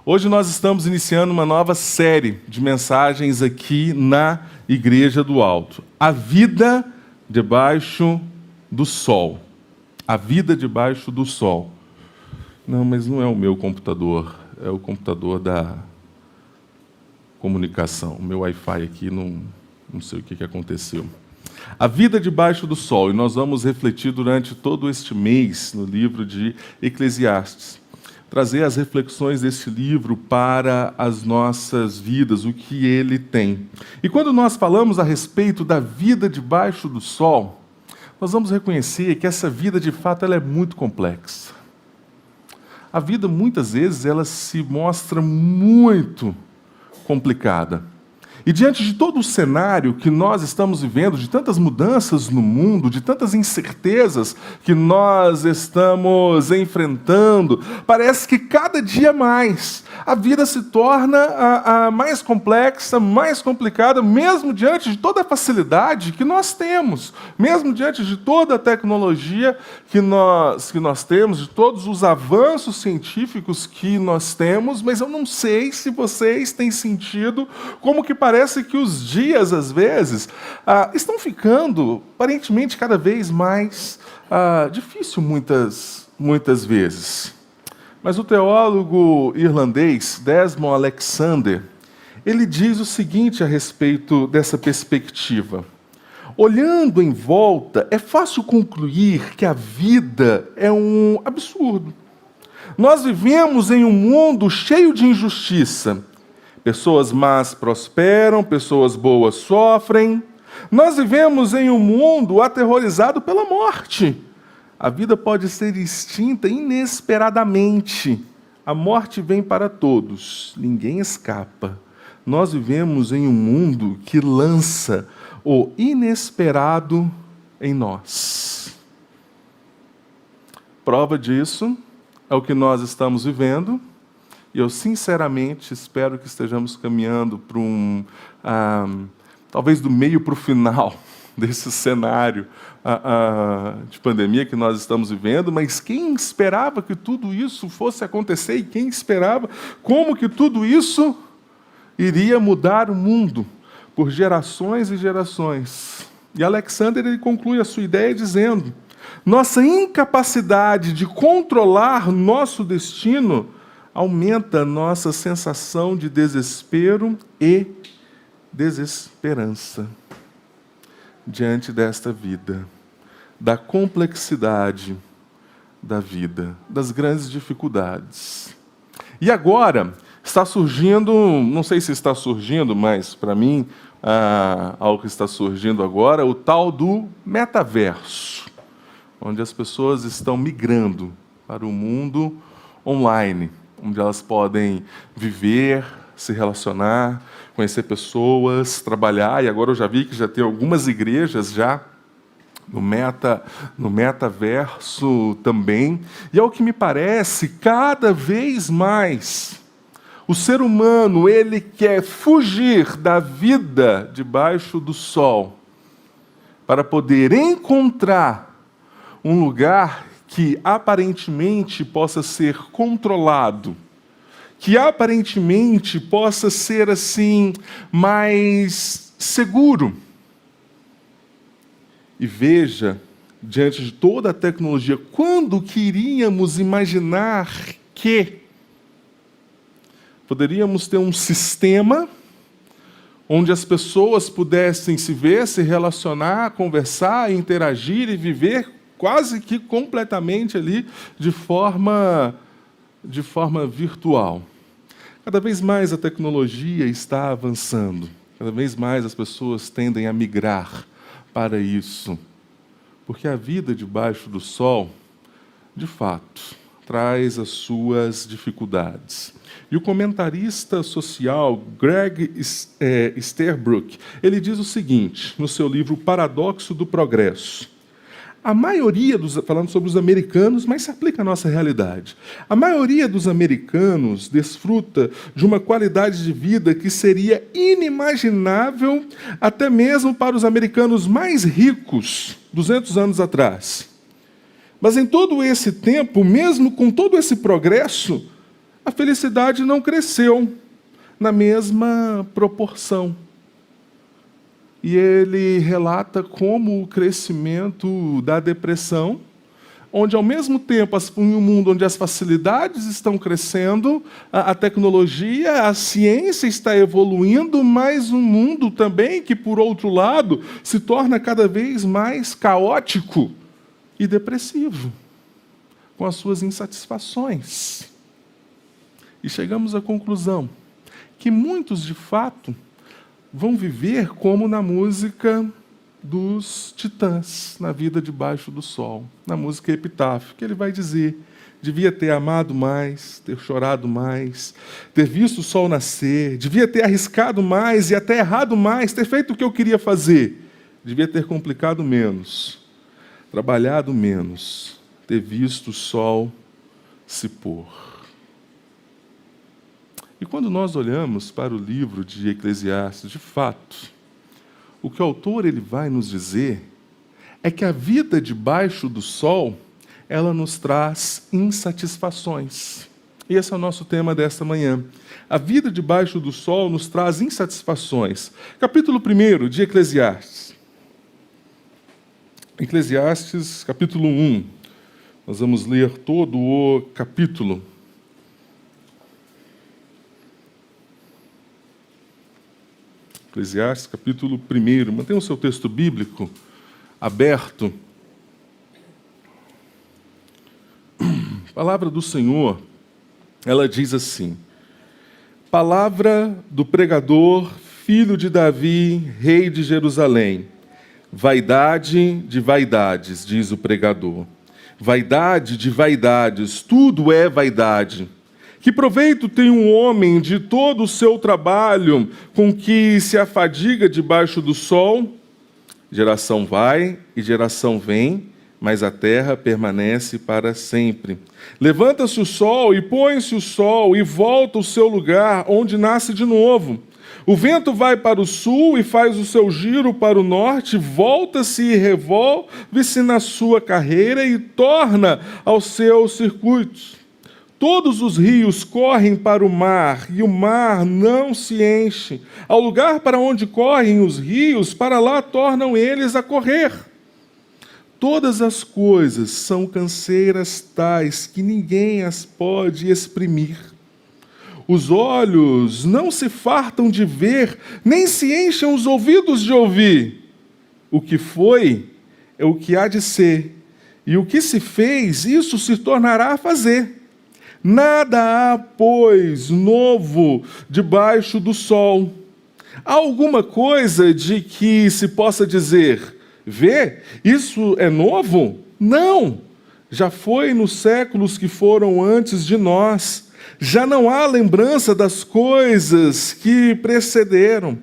Hoje nós estamos iniciando uma nova série de mensagens aqui na Igreja do Alto. A vida debaixo do sol. A vida debaixo do sol. Não, mas não é o meu computador, é o computador da comunicação. O meu Wi-Fi aqui, não sei o que aconteceu. A vida debaixo do sol. E nós vamos refletir durante todo este mês no livro de Eclesiastes. Trazer as reflexões desse livro para as nossas vidas, o que ele tem. E quando nós falamos a respeito da vida debaixo do sol, nós vamos reconhecer que essa vida, de fato, ela é muito complexa. A vida, muitas vezes, ela se mostra muito complicada. E diante de todo o cenário que nós estamos vivendo, de tantas mudanças no mundo, de tantas incertezas que nós estamos enfrentando, parece que cada dia mais a vida se torna mais complexa, mais complicada, mesmo diante de toda a facilidade que nós temos, mesmo diante de toda a tecnologia que nós temos, de todos os avanços científicos que nós temos, mas eu não sei se vocês têm sentido como que parece que os dias, às vezes, estão ficando, aparentemente, cada vez mais difícil muitas vezes. Mas o teólogo irlandês Desmond Alexander, ele diz o seguinte a respeito dessa perspectiva. Olhando em volta, é fácil concluir que a vida é um absurdo. Nós vivemos em um mundo cheio de injustiça. Pessoas más prosperam, pessoas boas sofrem. Nós vivemos em um mundo aterrorizado pela morte. A vida pode ser extinta inesperadamente. A morte vem para todos, ninguém escapa. Nós vivemos em um mundo que lança o inesperado em nós. Prova disso é o que nós estamos vivendo. E eu, sinceramente, espero que estejamos caminhando para talvez do meio para o final desse cenário de pandemia que nós estamos vivendo, mas quem esperava que tudo isso fosse acontecer e quem esperava como que tudo isso iria mudar o mundo por gerações e gerações. E Alexander ele conclui a sua ideia dizendo: nossa incapacidade de controlar nosso destino aumenta a nossa sensação de desespero e desesperança diante desta vida, da complexidade da vida, das grandes dificuldades. E agora está surgindo, não sei se está surgindo, mas para mim, algo que está surgindo agora, o tal do metaverso, onde as pessoas estão migrando para o mundo online, onde elas podem viver, se relacionar, conhecer pessoas, trabalhar, e agora eu já vi que já tem algumas igrejas já no metaverso também, e ao que me parece, cada vez mais, o ser humano, ele quer fugir da vida debaixo do sol, para poder encontrar um lugar que aparentemente possa ser controlado, que aparentemente possa ser assim mais seguro. E veja, diante de toda a tecnologia, quando que iríamos imaginar que poderíamos ter um sistema onde as pessoas pudessem se ver, se relacionar, conversar, interagir e viver quase que completamente ali de forma virtual. Cada vez mais a tecnologia está avançando, cada vez mais as pessoas tendem a migrar para isso, porque a vida debaixo do sol, de fato, traz as suas dificuldades. E o comentarista social Greg Easterbrook, ele diz o seguinte, no seu livro O Paradoxo do Progresso: a maioria falando sobre os americanos, mas se aplica à nossa realidade. A maioria dos americanos desfruta de uma qualidade de vida que seria inimaginável até mesmo para os americanos mais ricos 200 anos atrás. Mas em todo esse tempo, mesmo com todo esse progresso, a felicidade não cresceu na mesma proporção. E ele relata como o crescimento da depressão, onde ao mesmo tempo, em um mundo onde as facilidades estão crescendo, a tecnologia, a ciência está evoluindo, mas um mundo também que, por outro lado, se torna cada vez mais caótico e depressivo, com as suas insatisfações. E chegamos à conclusão que muitos, de fato, vão viver como na música dos Titãs, na vida debaixo do sol, na música Epitáfio, que ele vai dizer: devia ter amado mais, ter chorado mais, ter visto o sol nascer, devia ter arriscado mais e até errado mais, ter feito o que eu queria fazer, devia ter complicado menos, trabalhado menos, ter visto o sol se pôr. E quando nós olhamos para o livro de Eclesiastes, de fato, o que o autor ele vai nos dizer é que a vida debaixo do sol, ela nos traz insatisfações. E esse é o nosso tema desta manhã. A vida debaixo do sol nos traz insatisfações. Capítulo 1 de Eclesiastes. Eclesiastes, capítulo 1. Nós vamos ler todo o capítulo. Eclesiastes, capítulo 1. Mantenha o seu texto bíblico aberto. A palavra do Senhor, ela diz assim: palavra do pregador, filho de Davi, rei de Jerusalém. Vaidade de vaidades, diz o pregador. Vaidade de vaidades, tudo é vaidade. Que proveito tem um homem de todo o seu trabalho com que se afadiga debaixo do sol? Geração vai e geração vem, mas a terra permanece para sempre. Levanta-se o sol e põe-se o sol e volta ao seu lugar, onde nasce de novo. O vento vai para o sul e faz o seu giro para o norte, volta-se e revolve-se na sua carreira e torna aos seus circuitos. Todos os rios correm para o mar, e o mar não se enche. Ao lugar para onde correm os rios, para lá tornam eles a correr. Todas as coisas são canseiras tais que ninguém as pode exprimir. Os olhos não se fartam de ver, nem se enchem os ouvidos de ouvir. O que foi é o que há de ser, e o que se fez, isso se tornará a fazer. Nada há, pois, novo debaixo do sol. Há alguma coisa de que se possa dizer: vê, isso é novo? Não, já foi nos séculos que foram antes de nós. Já não há lembrança das coisas que precederam.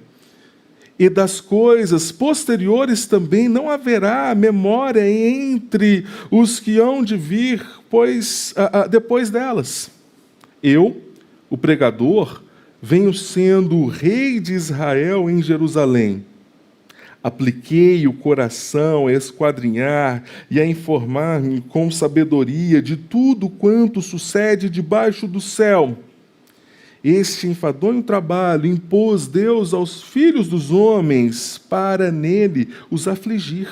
E das coisas posteriores também não haverá memória entre os que hão de vir, pois depois delas. Eu, o pregador, venho sendo rei de Israel em Jerusalém. Apliquei o coração a esquadrinhar e a informar-me com sabedoria de tudo quanto sucede debaixo do céu. Este enfadonho trabalho impôs Deus aos filhos dos homens para nele os afligir.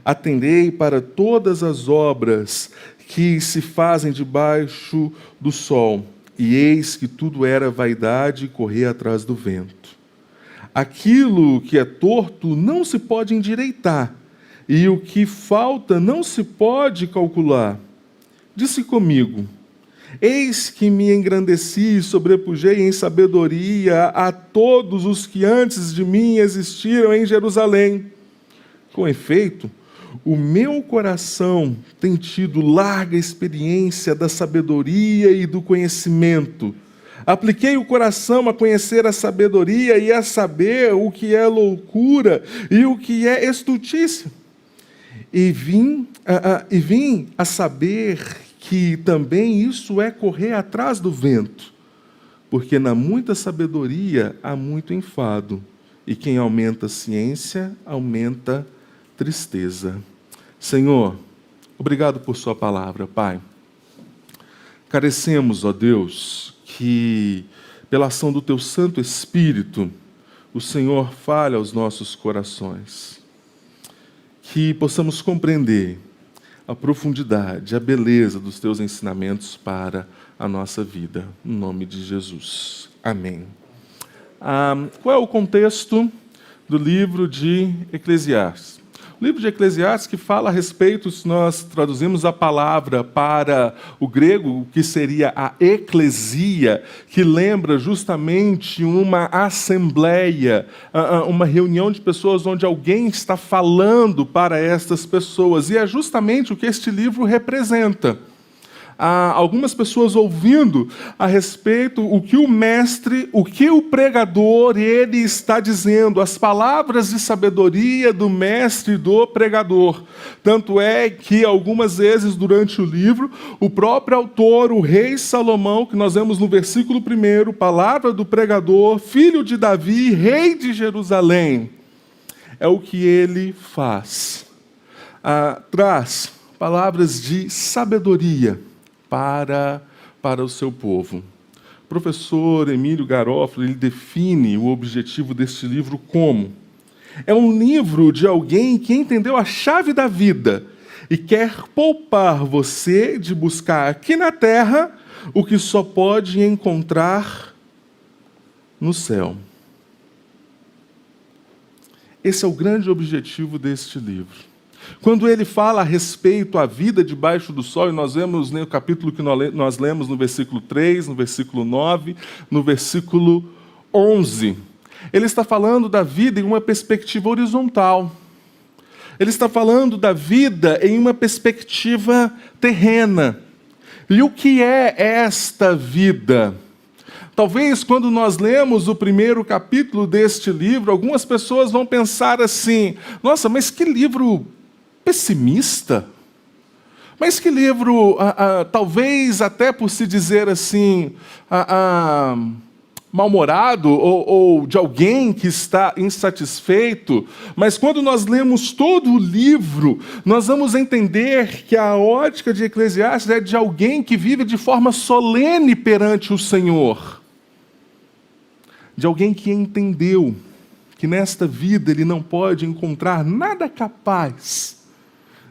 Atendei para todas as obras que se fazem debaixo do sol, e eis que tudo era vaidade e correr atrás do vento. Aquilo que é torto não se pode endireitar, e o que falta não se pode calcular. Disse comigo: eis que me engrandeci e sobrepujei em sabedoria a todos os que antes de mim existiram em Jerusalém. Com efeito, o meu coração tem tido larga experiência da sabedoria e do conhecimento. Apliquei o coração a conhecer a sabedoria e a saber o que é loucura e o que é estultícia. E vim a saber que também isso é correr atrás do vento, porque na muita sabedoria há muito enfado, e quem aumenta a ciência, aumenta tristeza. Senhor, obrigado por sua palavra, Pai. Carecemos, ó Deus, que pela ação do Teu Santo Espírito, o Senhor fale aos nossos corações. Que possamos compreender a profundidade, a beleza dos Teus ensinamentos para a nossa vida. Em nome de Jesus. Amém. Qual é o contexto do livro de Eclesiastes? O livro de Eclesiastes que fala a respeito, se nós traduzimos a palavra para o grego, que seria a eclesia, que lembra justamente uma assembleia, uma reunião de pessoas onde alguém está falando para estas pessoas. E é justamente o que este livro representa. Há algumas pessoas ouvindo a respeito o que o mestre, o que o pregador, ele está dizendo, as palavras de sabedoria do mestre e do pregador. Tanto é que algumas vezes durante o livro, o próprio autor, o rei Salomão, que nós vemos no versículo 1, palavra do pregador, filho de Davi, rei de Jerusalém, é o que ele faz. Traz palavras de sabedoria para o seu povo. O professor Emílio Garofalo, ele define o objetivo deste livro como: é um livro de alguém que entendeu a chave da vida e quer poupar você de buscar aqui na terra o que só pode encontrar no céu. Esse é o grande objetivo deste livro. Quando ele fala a respeito à vida debaixo do sol, e nós vemos no capítulo que nós lemos no versículo 3, no versículo 9, no versículo 11, ele está falando da vida em uma perspectiva horizontal. Ele está falando da vida em uma perspectiva terrena. E o que é esta vida? Talvez quando nós lemos o primeiro capítulo deste livro, algumas pessoas vão pensar assim: nossa, mas que livro pessimista, mas que livro, talvez até por se dizer assim, mal-humorado, ou de alguém que está insatisfeito. Mas quando nós lemos todo o livro, nós vamos entender que a ótica de Eclesiastes é de alguém que vive de forma solene perante o Senhor, de alguém que entendeu que nesta vida ele não pode encontrar nada capaz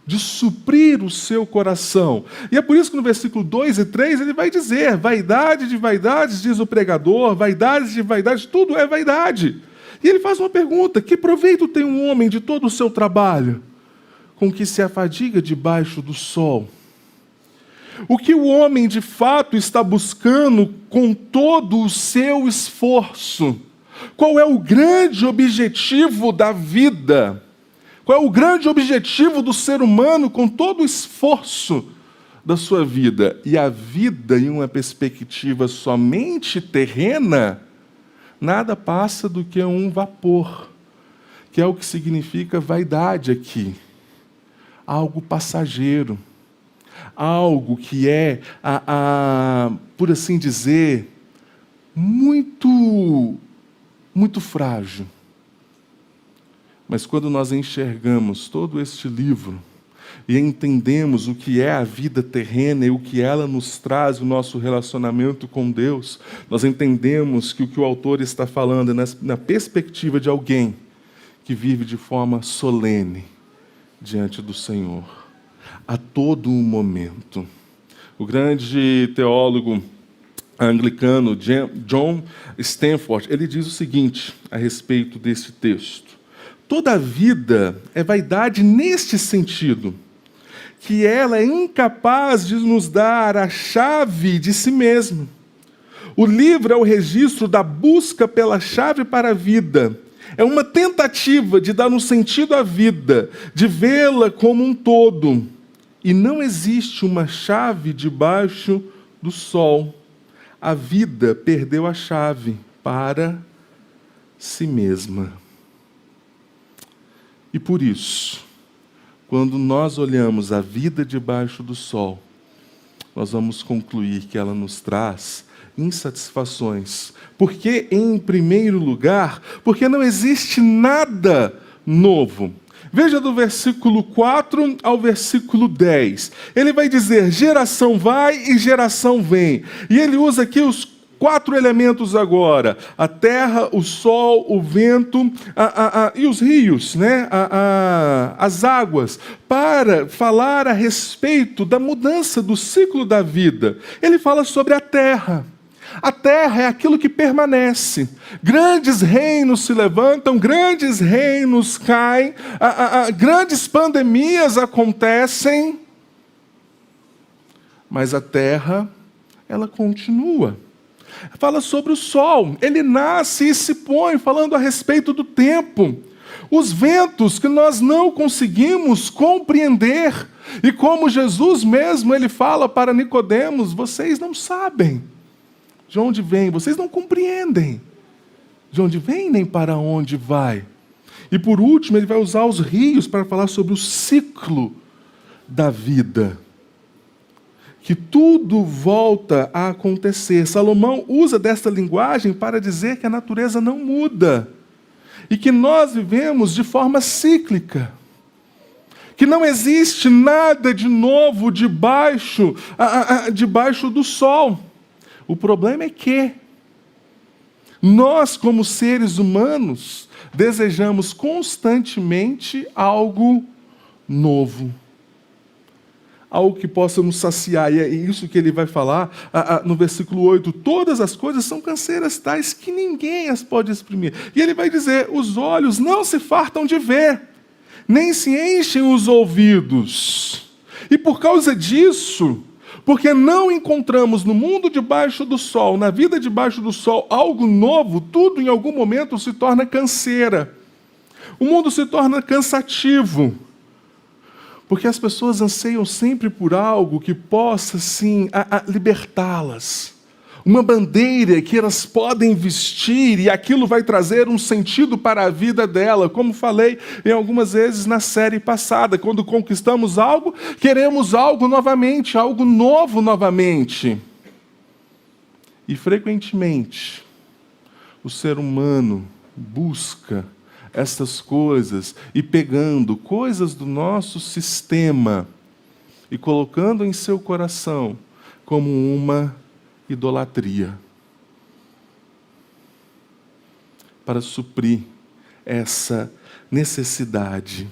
de suprir o seu coração. E é por isso que no versículo 2 e 3 ele vai dizer: vaidade de vaidades, diz o pregador, vaidades de vaidades, tudo é vaidade. E ele faz uma pergunta: que proveito tem um homem de todo o seu trabalho, com que se afadiga debaixo do sol? O que o homem de fato está buscando com todo o seu esforço? Qual é o grande objetivo da vida? Qual é o grande objetivo do ser humano com todo o esforço da sua vida? E a vida em uma perspectiva somente terrena, nada passa do que um vapor, que é o que significa vaidade aqui. Algo passageiro, algo que é, por assim dizer, muito frágil. Mas quando nós enxergamos todo este livro e entendemos o que é a vida terrena e o que ela nos traz, o nosso relacionamento com Deus, nós entendemos que o que o autor está falando é na perspectiva de alguém que vive de forma solene diante do Senhor, a todo momento. O grande teólogo anglicano John Stanford, ele diz o seguinte a respeito deste texto: toda a vida é vaidade neste sentido, que ela é incapaz de nos dar a chave de si mesma. O livro é o registro da busca pela chave para a vida. É uma tentativa de dar um sentido à vida, de vê-la como um todo. E não existe uma chave debaixo do sol. A vida perdeu a chave para si mesma. E por isso, quando nós olhamos a vida debaixo do sol, nós vamos concluir que ela nos traz insatisfações. Porque, em primeiro lugar, porque não existe nada novo. Veja do versículo 4 ao versículo 10. Ele vai dizer: geração vai e geração vem. E ele usa aqui os 4 elementos agora: a terra, o sol, o vento e os rios, né? As águas, para falar a respeito da mudança do ciclo da vida. Ele fala sobre a terra. A terra é aquilo que permanece. Grandes reinos se levantam, grandes reinos caem, grandes pandemias acontecem, mas a terra, ela continua. Fala sobre o sol, ele nasce e se põe, falando a respeito do tempo. Os ventos que nós não conseguimos compreender, e como Jesus mesmo, ele fala para Nicodemos: vocês não sabem de onde vem, vocês não compreendem de onde vem nem para onde vai. E por último, ele vai usar os rios para falar sobre o ciclo da vida, que tudo volta a acontecer. Salomão usa desta linguagem para dizer que a natureza não muda e que nós vivemos de forma cíclica, que não existe nada de novo debaixo do sol. O problema é que nós, como seres humanos, desejamos constantemente algo novo, algo que possa nos saciar. E é isso que ele vai falar no versículo 8. Todas as coisas são canseiras tais que ninguém as pode exprimir. E ele vai dizer: os olhos não se fartam de ver, nem se enchem os ouvidos. E por causa disso, porque não encontramos no mundo debaixo do sol, na vida debaixo do sol, algo novo, tudo em algum momento se torna canseira. O mundo se torna cansativo, porque as pessoas anseiam sempre por algo que possa, sim, libertá-las. Uma bandeira que elas podem vestir e aquilo vai trazer um sentido para a vida dela. Como falei em algumas vezes na série passada, quando conquistamos algo, queremos algo novamente, algo novo novamente. E frequentemente, o ser humano busca essas coisas e pegando coisas do nosso sistema e colocando em seu coração como uma idolatria, para suprir essa necessidade.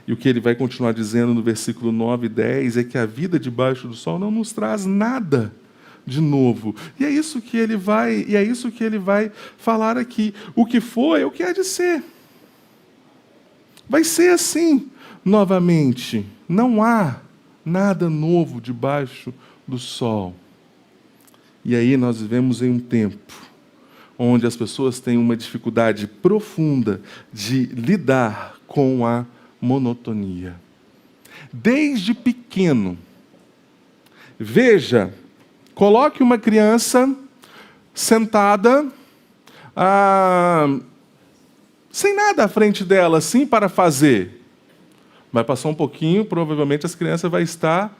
E o que ele vai continuar dizendo no versículo 9 e 10 é que a vida debaixo do sol não nos traz nada de novo. E é isso que ele vai falar aqui. O que foi é o que há de ser. Vai ser assim novamente. Não há nada novo debaixo do sol. E aí nós vivemos em um tempo onde as pessoas têm uma dificuldade profunda de lidar com a monotonia. Desde pequeno, veja, coloque uma criança sentada, sem nada à frente dela, assim, para fazer. Vai passar um pouquinho, provavelmente essa criança vai estar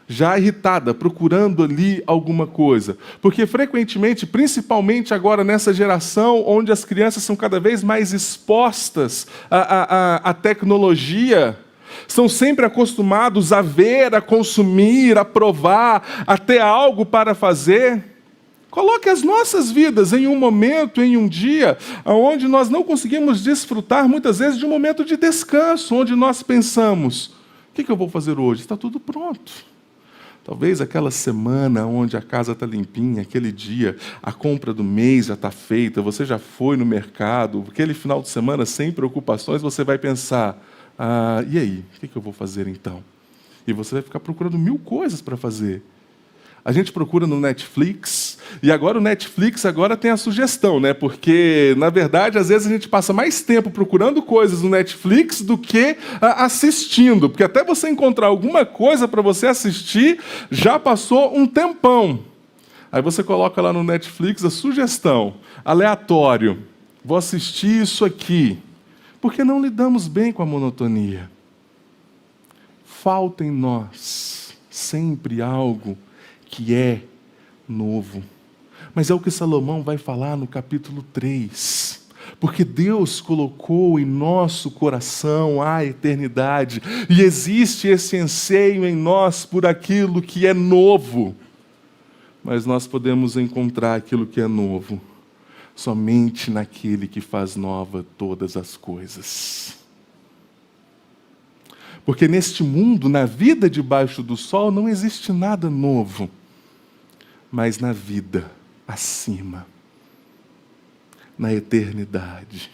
já irritada, procurando ali alguma coisa. Porque frequentemente, principalmente agora nessa geração, onde as crianças são cada vez mais expostas à tecnologia, são sempre acostumados a ver, a consumir, a provar, a ter algo para fazer. Coloque as nossas vidas em um momento, em um dia, onde nós não conseguimos desfrutar, muitas vezes, de um momento de descanso, onde nós pensamos: o que eu vou fazer hoje? Está tudo pronto. Talvez aquela semana onde a casa está limpinha, aquele dia, a compra do mês já está feita, você já foi no mercado, aquele final de semana sem preocupações, você vai pensar: e aí, o que eu vou fazer então? E você vai ficar procurando 1000 coisas para fazer. A gente procura no Netflix, e agora o Netflix tem a sugestão, né? Porque, na verdade, às vezes a gente passa mais tempo procurando coisas no Netflix do que assistindo. Porque até você encontrar alguma coisa para você assistir, já passou um tempão. Aí você coloca lá no Netflix a sugestão, aleatório: vou assistir isso aqui. Porque não lidamos bem com a monotonia. Falta em nós sempre algo que é novo. Mas é o que Salomão vai falar no capítulo 3. Porque Deus colocou em nosso coração a eternidade, e existe esse anseio em nós por aquilo que é novo. Mas nós podemos encontrar aquilo que é novo somente naquele que faz nova todas as coisas. Porque neste mundo, na vida debaixo do sol, não existe nada novo. Mas na vida acima, na eternidade,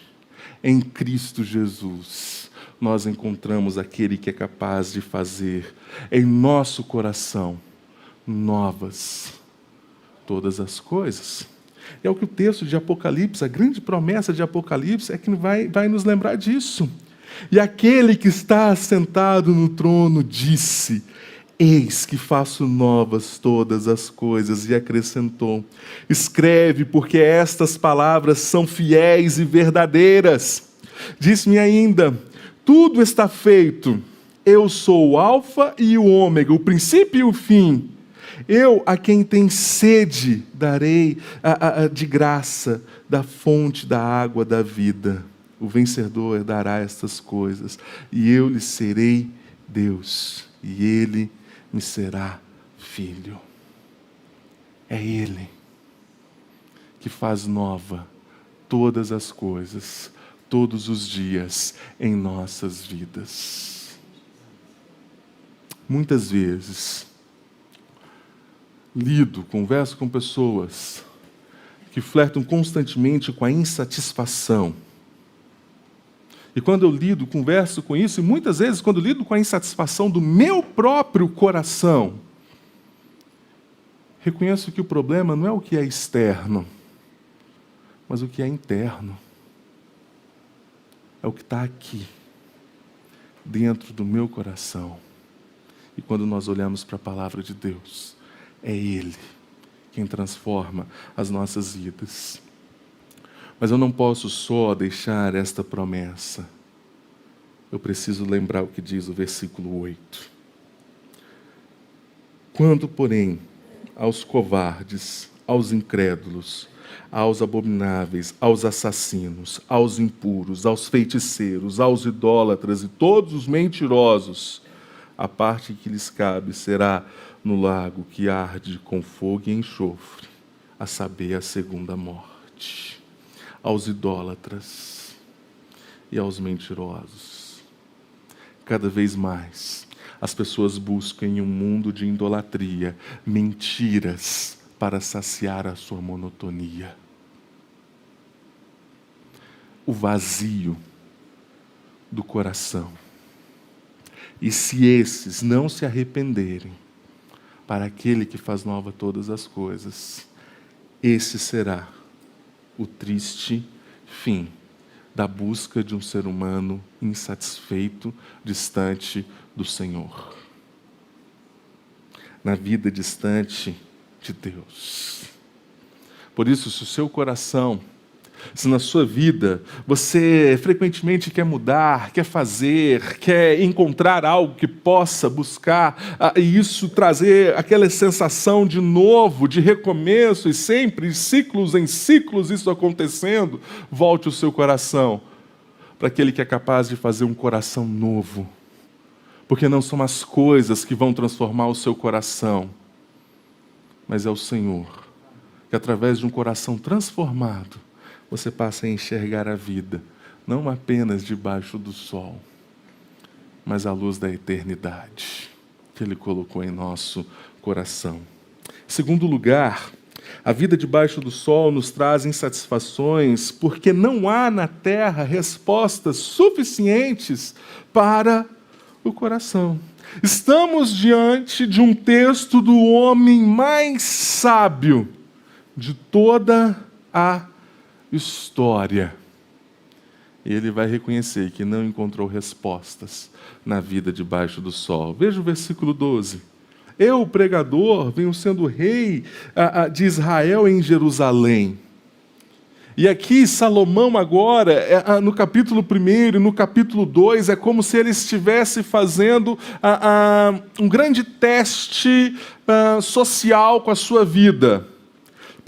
em Cristo Jesus, nós encontramos aquele que é capaz de fazer em nosso coração novas todas as coisas. É o que o texto de Apocalipse, a grande promessa de Apocalipse, é que vai nos lembrar disso. E aquele que está assentado no trono disse: eis que faço novas todas as coisas, e acrescentou: escreve, porque estas palavras são fiéis e verdadeiras. Disse-me ainda: tudo está feito, eu sou o alfa e o ômega, o princípio e o fim. Eu, a quem tem sede, darei de graça da fonte da água da vida. O vencedor herdará estas coisas, e eu lhe serei Deus, e ele me será filho. É Ele que faz nova todas as coisas, todos os dias em nossas vidas. Muitas vezes, converso com pessoas que flertam constantemente com a insatisfação. E quando eu converso com isso, e muitas vezes quando lido com a insatisfação do meu próprio coração, reconheço que o problema não é o que é externo, mas o que é interno. É o que está aqui, dentro do meu coração. E quando nós olhamos para a palavra de Deus, é Ele quem transforma as nossas vidas. Mas eu não posso só deixar esta promessa. Eu preciso lembrar o que diz o versículo 8. Quanto, porém, aos covardes, aos incrédulos, aos abomináveis, aos assassinos, aos impuros, aos feiticeiros, aos idólatras e todos os mentirosos, a parte que lhes cabe será no lago que arde com fogo e enxofre, a saber, a segunda morte. Aos idólatras e aos mentirosos. Cada vez mais, as pessoas buscam em um mundo de idolatria mentiras para saciar a sua monotonia. O vazio do coração. E se esses não se arrependerem, para aquele que faz nova todas as coisas, esse será o triste fim da busca de um ser humano insatisfeito, distante do Senhor. Na vida distante de Deus. Por isso, se o seu coração, se na sua vida você frequentemente quer mudar, quer fazer, quer encontrar algo que possa buscar, e isso trazer aquela sensação de novo, de recomeço, e sempre, ciclos em ciclos, isso acontecendo, volte o seu coração para aquele que é capaz de fazer um coração novo. Porque não são as coisas que vão transformar o seu coração, mas é o Senhor, que através de um coração transformado, você passa a enxergar a vida, não apenas debaixo do sol, mas à luz da eternidade que Ele colocou em nosso coração. Em segundo lugar, a vida debaixo do sol nos traz insatisfações, porque não há na terra respostas suficientes para o coração. Estamos diante de um texto do homem mais sábio de toda a história. Ele vai reconhecer que não encontrou respostas na vida debaixo do sol. Veja o versículo 12. Eu, o pregador, venho sendo rei de Israel em Jerusalém. E aqui Salomão agora, no capítulo 1 e no capítulo 2, é como se ele estivesse fazendo um grande teste social com a sua vida.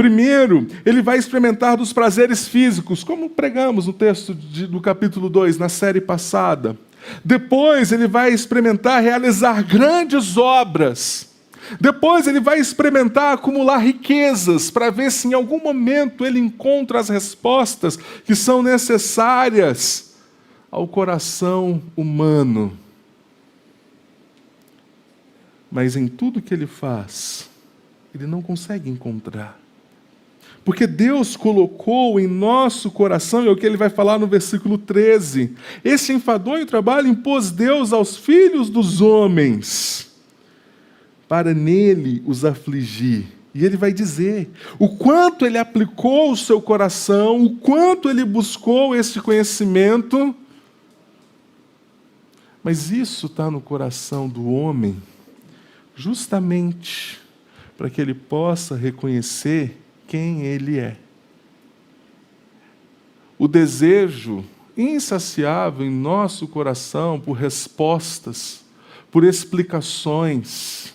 Primeiro, ele vai experimentar dos prazeres físicos, como pregamos no texto do capítulo 2, na série passada. Depois, ele vai experimentar realizar grandes obras. Depois ele vai experimentar acumular riquezas para ver se em algum momento ele encontra as respostas que são necessárias ao coração humano. Mas em tudo que ele faz, ele não consegue encontrar. Porque Deus colocou em nosso coração, é o que ele vai falar no versículo 13, esse enfadonho trabalho impôs Deus aos filhos dos homens, para nele os afligir. E ele vai dizer o quanto ele aplicou o seu coração, o quanto ele buscou esse conhecimento. Mas isso está no coração do homem, justamente para que ele possa reconhecer quem ele é. O desejo insaciável em nosso coração por respostas, por explicações,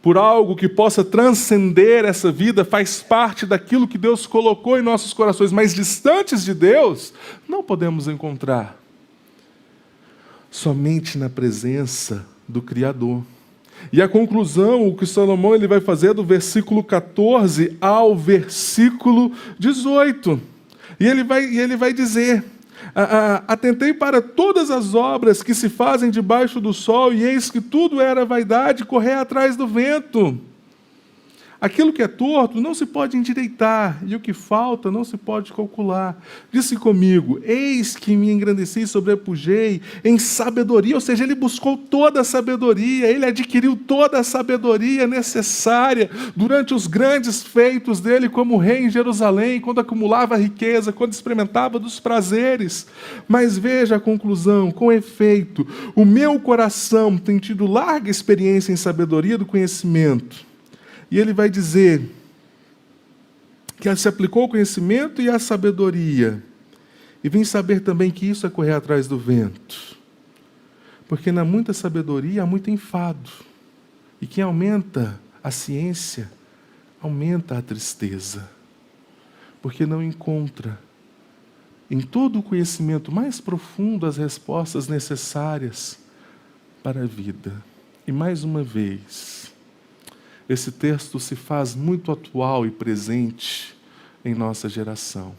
por algo que possa transcender essa vida, faz parte daquilo que Deus colocou em nossos corações, mas distantes de Deus, não podemos encontrar. Somente na presença do Criador. E a conclusão, o que Salomão ele vai fazer do versículo 14 ao versículo 18. E ele vai dizer: atentei para todas as obras que se fazem debaixo do sol, e eis que tudo era vaidade, correr atrás do vento. Aquilo que é torto não se pode endireitar, e o que falta não se pode calcular. Disse comigo: eis que me engrandeci e sobrepujei em sabedoria. Ou seja, ele buscou toda a sabedoria, ele adquiriu toda a sabedoria necessária durante os grandes feitos dele como rei em Jerusalém, quando acumulava riqueza, quando experimentava dos prazeres. Mas veja a conclusão: com efeito, o meu coração tem tido larga experiência em sabedoria do conhecimento. E ele vai dizer que se aplicou o conhecimento e a sabedoria. E vem saber também que isso é correr atrás do vento. Porque na muita sabedoria há muito enfado. E quem aumenta a ciência, aumenta a tristeza. Porque não encontra em todo o conhecimento mais profundo as respostas necessárias para a vida. E mais uma vez, esse texto se faz muito atual e presente em nossa geração,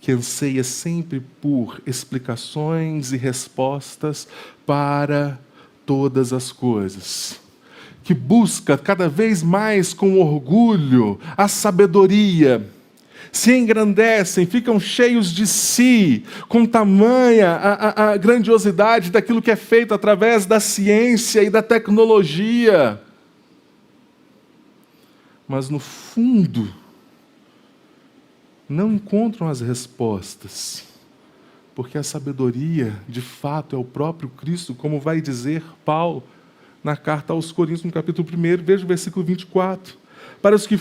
que anseia sempre por explicações e respostas para todas as coisas, que busca cada vez mais com orgulho a sabedoria, se engrandecem, ficam cheios de si, com tamanha a grandiosidade daquilo que é feito através da ciência e da tecnologia. Mas no fundo, não encontram as respostas, porque a sabedoria, de fato, é o próprio Cristo, como vai dizer Paulo na carta aos Coríntios, no capítulo 1, veja o versículo 24. Para os que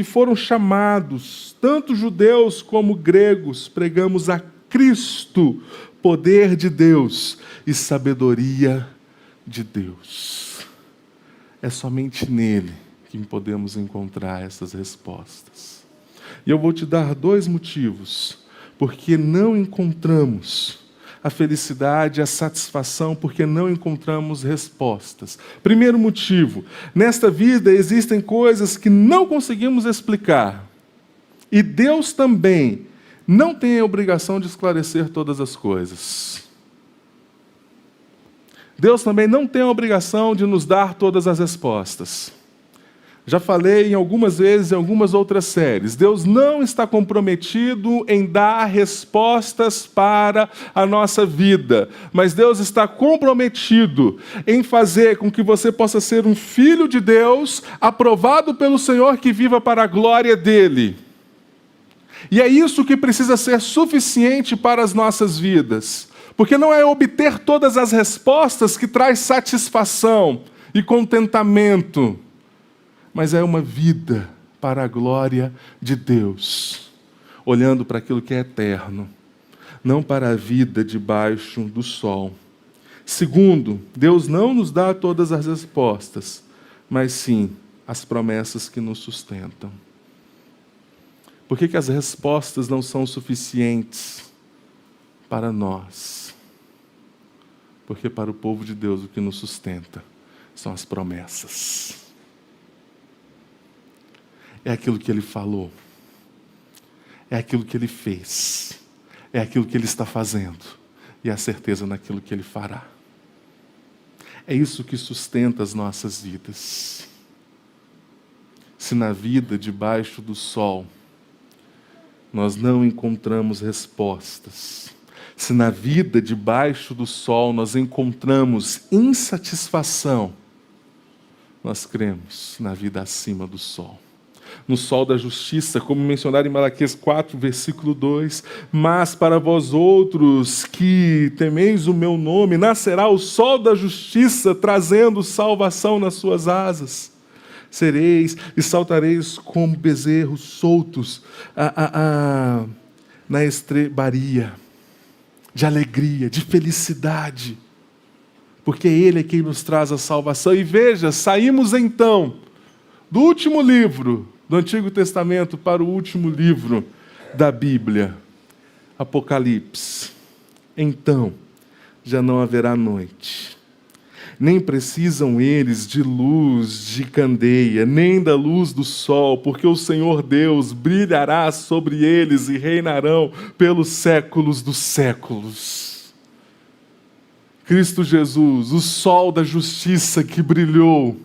foram chamados, tanto judeus como gregos, pregamos a Cristo, poder de Deus e sabedoria de Deus. É somente nele que podemos encontrar essas respostas. E eu vou te dar 2 motivos, porque não encontramos a felicidade, a satisfação, porque não encontramos respostas. Primeiro motivo: nesta vida existem coisas que não conseguimos explicar. E Deus também não tem a obrigação de esclarecer todas as coisas. Deus também não tem a obrigação de nos dar todas as respostas. Já falei em algumas vezes, em algumas outras séries, Deus não está comprometido em dar respostas para a nossa vida, mas Deus está comprometido em fazer com que você possa ser um filho de Deus, aprovado pelo Senhor, que viva para a glória dEle. E é isso que precisa ser suficiente para as nossas vidas, porque não é obter todas as respostas que traz satisfação e contentamento, mas é uma vida para a glória de Deus, olhando para aquilo que é eterno, não para a vida debaixo do sol. Segundo, Deus não nos dá todas as respostas, mas sim as promessas que nos sustentam. Por que as respostas não são suficientes para nós? Porque para o povo de Deus o que nos sustenta são as promessas. É aquilo que Ele falou. É aquilo que Ele fez. É aquilo que Ele está fazendo. E a certeza naquilo que Ele fará. É isso que sustenta as nossas vidas. Se na vida debaixo do sol nós não encontramos respostas, se na vida debaixo do sol nós encontramos insatisfação, nós cremos na vida acima do sol. No sol da justiça, como mencionado em Malaquias 4, versículo 2, mas para vós outros que temeis o meu nome, nascerá o sol da justiça, trazendo salvação nas suas asas. Sereis e saltareis como bezerros soltos na estrebaria, de alegria, de felicidade, porque Ele é quem nos traz a salvação. E veja, saímos então do último livro do Antigo Testamento para o último livro da Bíblia, Apocalipse. Então, já não haverá noite, nem precisam eles de luz de candeia, nem da luz do sol, porque o Senhor Deus brilhará sobre eles e reinarão pelos séculos dos séculos. Cristo Jesus, o sol da justiça que brilhou,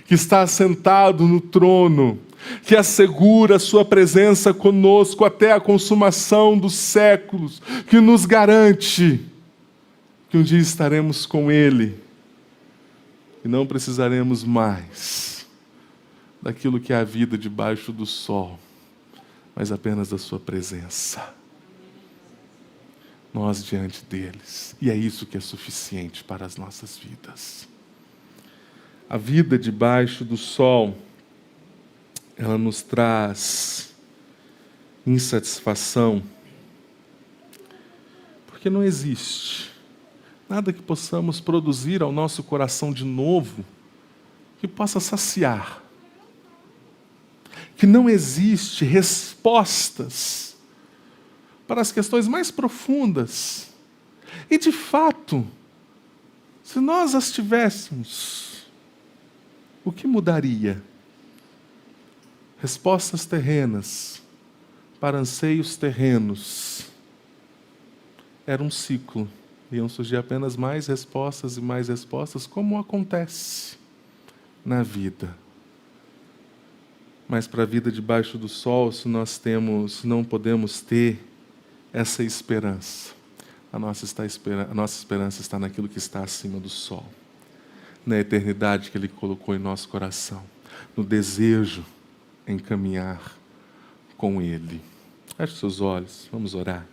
que está assentado no trono, que assegura a sua presença conosco até a consumação dos séculos, que nos garante que um dia estaremos com Ele e não precisaremos mais daquilo que é a vida debaixo do sol, mas apenas da sua presença. Nós diante deles. E é isso que é suficiente para as nossas vidas. A vida debaixo do sol, ela nos traz insatisfação, porque não existe nada que possamos produzir ao nosso coração de novo que possa saciar. Que não existe respostas para as questões mais profundas. E de fato, se nós as tivéssemos, o que mudaria? Respostas terrenas para anseios terrenos. Era um ciclo. Iam surgir apenas mais respostas e mais respostas, como acontece na vida. Mas para a vida debaixo do sol, se nós não podemos ter essa esperança, a nossa esperança está naquilo que está acima do sol, na eternidade que Ele colocou em nosso coração, no desejo em caminhar com Ele. Feche seus olhos, vamos orar.